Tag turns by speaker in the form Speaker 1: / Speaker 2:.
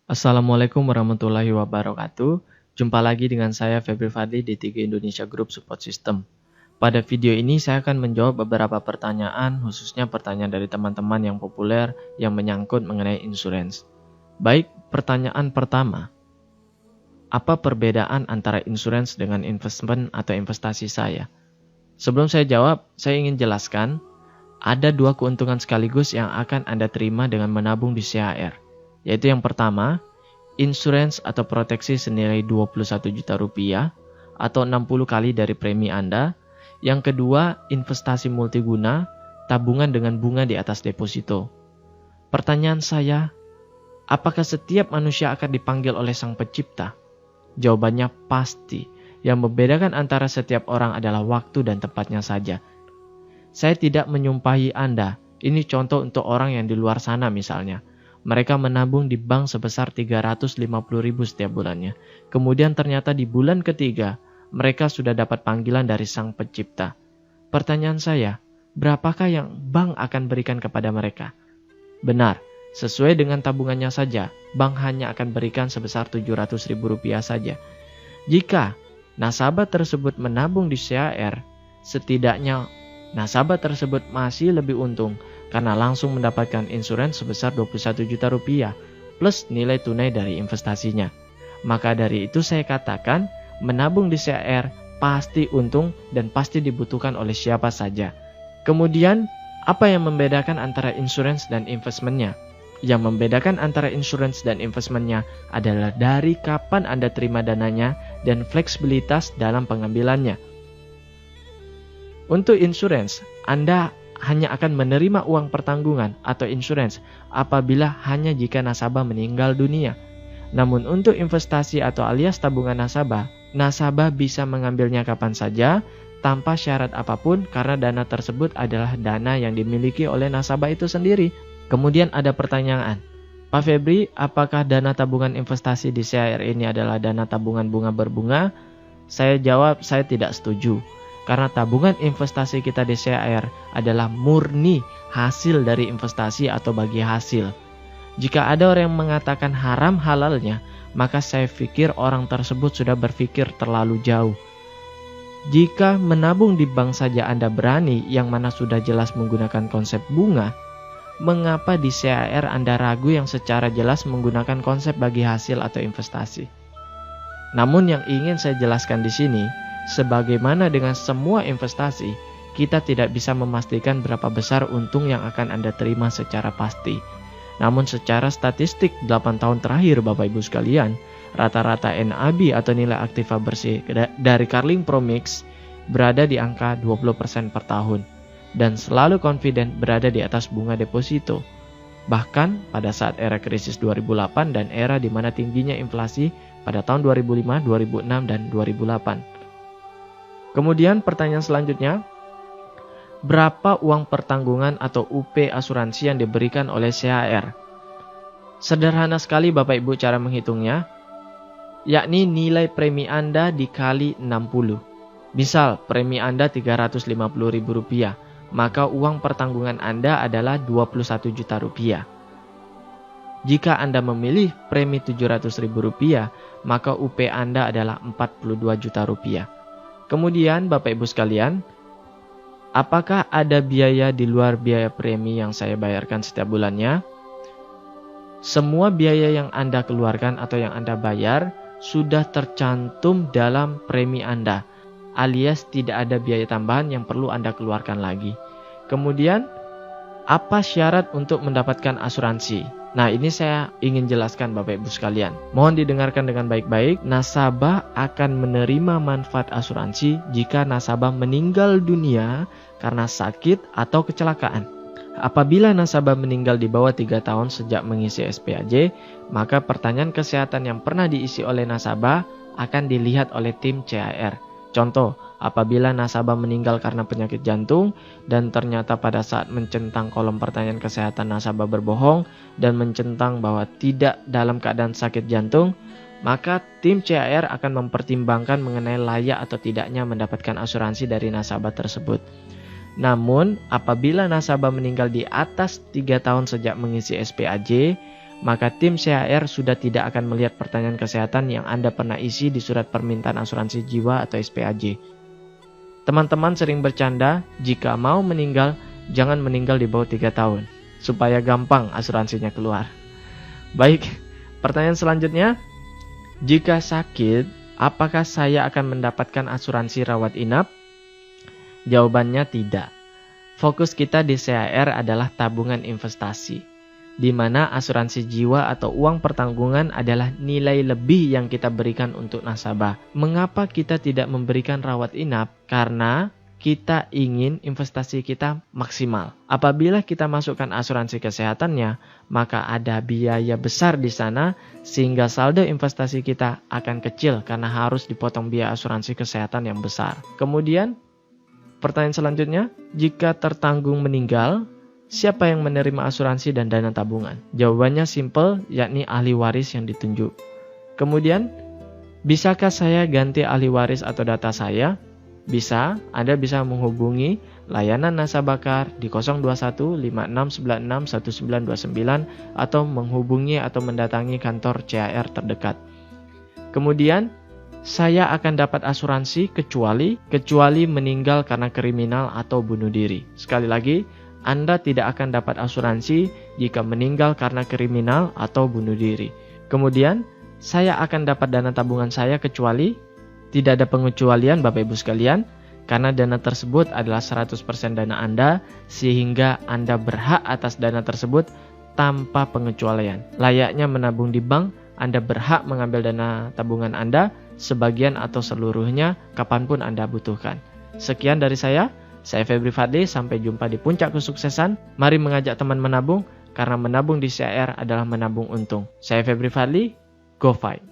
Speaker 1: Assalamualaikum warahmatullahi wabarakatuh. Jumpa lagi dengan saya Febri Fadli di 3 Indonesia Group Support System. Pada video ini saya akan menjawab beberapa pertanyaan, khususnya pertanyaan dari teman-teman yang populer yang menyangkut mengenai insurance. Baik, pertanyaan pertama. Apa perbedaan antara insurance dengan investment atau investasi saya? Sebelum saya jawab, saya ingin jelaskan ada dua keuntungan sekaligus yang akan Anda terima dengan menabung di CHR. Yaitu yang pertama, insurance atau proteksi senilai 21 juta rupiah atau 60 kali dari premi Anda. Yang kedua, investasi multiguna, tabungan dengan bunga di atas deposito. Pertanyaan saya, apakah setiap manusia akan dipanggil oleh Sang Pencipta? Jawabannya pasti. Yang membedakan antara setiap orang adalah waktu dan tempatnya saja. Saya tidak menyumpahi Anda. Ini contoh untuk orang yang di luar sana misalnya. Mereka menabung di bank sebesar 350.000 setiap bulannya. Kemudian ternyata di bulan ketiga, mereka sudah dapat panggilan dari Sang Pencipta. Pertanyaan saya, berapakah yang bank akan berikan kepada mereka? Benar, sesuai dengan tabungannya saja, bank hanya akan berikan sebesar 700.000 rupiah saja. Jika nasabah tersebut menabung di CHR, setidaknya nasabah tersebut masih lebih untung karena langsung mendapatkan insurans sebesar 21 juta rupiah plus nilai tunai dari investasinya. Maka dari itu saya katakan menabung di CHR pasti untung dan pasti dibutuhkan oleh siapa saja. Kemudian apa yang membedakan antara insurans dan investmentnya? Yang membedakan antara insurans dan investmentnya adalah dari kapan Anda terima dananya dan fleksibilitas dalam pengambilannya. Untuk insurans, Anda hanya akan menerima uang pertanggungan atau insurans apabila hanya jika nasabah meninggal dunia. Namun untuk investasi atau alias tabungan nasabah bisa mengambilnya kapan saja tanpa syarat apapun karena dana tersebut adalah dana yang dimiliki oleh nasabah itu sendiri. Kemudian ada pertanyaan, Pak Febri, apakah dana tabungan investasi di CHR ini adalah dana tabungan bunga berbunga? Saya jawab, saya tidak setuju. Karena tabungan investasi kita di CHR adalah murni hasil dari investasi atau bagi hasil. Jika ada orang yang mengatakan haram halalnya, maka saya pikir orang tersebut sudah berpikir terlalu jauh. Jika menabung di bank saja Anda berani, yang mana sudah jelas menggunakan konsep bunga, mengapa di CHR Anda ragu yang secara jelas menggunakan konsep bagi hasil atau investasi? Namun yang ingin saya jelaskan di sini, sebagaimana dengan semua investasi, kita tidak bisa memastikan berapa besar untung yang akan Anda terima secara pasti. Namun secara statistik 8 tahun terakhir Bapak Ibu sekalian, rata-rata NAB atau nilai aktiva bersih dari Carling Promix berada di angka 20% per tahun dan selalu confident berada di atas bunga deposito. Bahkan pada saat era krisis 2008 dan era di mana tingginya inflasi pada tahun 2005, 2006, dan 2008. Kemudian pertanyaan selanjutnya, berapa uang pertanggungan atau UP asuransi yang diberikan oleh CHR? Sederhana sekali Bapak Ibu cara menghitungnya, yakni nilai premi Anda dikali 60. Misal premi Anda Rp350.000, maka uang pertanggungan Anda adalah Rp21 juta. Jika Anda memilih premi Rp700.000, maka UP Anda adalah Rp42 juta. Kemudian Bapak Ibu sekalian, apakah ada biaya di luar biaya premi yang saya bayarkan setiap bulannya? Semua biaya yang Anda keluarkan atau yang Anda bayar sudah tercantum dalam premi Anda, alias tidak ada biaya tambahan yang perlu Anda keluarkan lagi. Kemudian, apa syarat untuk mendapatkan asuransi? Nah, ini saya ingin jelaskan Bapak Ibu sekalian. Mohon didengarkan dengan baik-baik. Nasabah akan menerima manfaat asuransi jika nasabah meninggal dunia karena sakit atau kecelakaan. Apabila nasabah meninggal di bawah 3 tahun sejak mengisi SPAJ, maka pertanyaan kesehatan yang pernah diisi oleh nasabah akan dilihat oleh tim CHR. Contoh, apabila nasabah meninggal karena penyakit jantung dan ternyata pada saat mencentang kolom pertanyaan kesehatan nasabah berbohong dan mencentang bahwa tidak dalam keadaan sakit jantung, maka tim CHR akan mempertimbangkan mengenai layak atau tidaknya mendapatkan asuransi dari nasabah tersebut. Namun, apabila nasabah meninggal di atas 3 tahun sejak mengisi SPAJ, maka tim CHR sudah tidak akan melihat pertanyaan kesehatan yang Anda pernah isi di surat permintaan asuransi jiwa atau SPAJ. Teman-teman sering bercanda, jika mau meninggal, jangan meninggal di bawah 3 tahun, supaya gampang asuransinya keluar. Baik, pertanyaan selanjutnya, jika sakit, apakah saya akan mendapatkan asuransi rawat inap? Jawabannya tidak. Fokus kita di CHR adalah tabungan investasi, di mana asuransi jiwa atau uang pertanggungan adalah nilai lebih yang kita berikan untuk nasabah. Mengapa kita tidak memberikan rawat inap? Karena kita ingin investasi kita maksimal. Apabila kita masukkan asuransi kesehatannya, maka ada biaya besar di sana sehingga saldo investasi kita akan kecil karena harus dipotong biaya asuransi kesehatan yang besar. Kemudian, pertanyaan selanjutnya, jika tertanggung meninggal, siapa yang menerima asuransi dan dana tabungan? Jawabannya simple, yakni ahli waris yang ditunjuk. Kemudian, bisakah saya ganti ahli waris atau data saya? Bisa, Anda bisa menghubungi layanan Nasabakar di 021 5696 1929 atau menghubungi atau mendatangi kantor CHR terdekat. Kemudian, saya akan dapat asuransi kecuali meninggal karena kriminal atau bunuh diri. Sekali lagi, Anda tidak akan dapat asuransi jika meninggal karena kriminal atau bunuh diri. Kemudian, saya akan dapat dana tabungan saya kecuali tidak ada pengecualian Bapak Ibu sekalian, karena dana tersebut adalah 100% dana Anda, sehingga Anda berhak atas dana tersebut tanpa pengecualian. Layaknya menabung di bank, Anda berhak mengambil dana tabungan Anda, sebagian atau seluruhnya, kapanpun Anda butuhkan. Sekian dari saya Febri Fadli, sampai jumpa di puncak kesuksesan. Mari mengajak teman menabung, karena menabung di CHR adalah menabung untung. Saya Febri Fadli, go fight!